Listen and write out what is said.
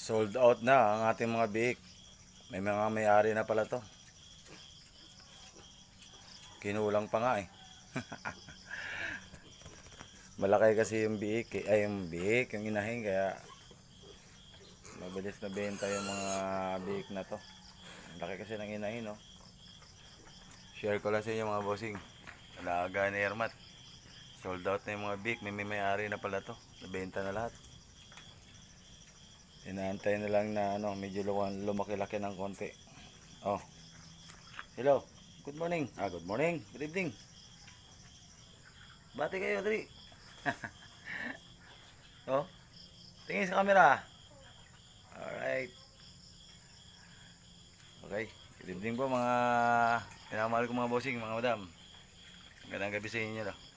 Sold out na ang ating mga biik. May mga may-ari na pala to. Kinulang pa nga eh. Malaki kasi yung biik eh. Ay yung biik, yung inahin, kaya mabilis na benta yung mga biik na to. Malaki kasi ng inahin, no? Share ko lang sa inyo mga bossing. Alaga ni Ermat. Sold out na yung mga biik. May may-ari na pala to. Nabenta na lahat. Inaantay na lang na medyo lumaki-laki ng konti. Oh. Hello. Good morning. Good morning. Good evening. Bati kayo, dali. Oh. Tingin sa camera. Alright. Okay. Good evening po mga pinamahal ko mga bossing, mga madam. Magandang gabi sa inyo.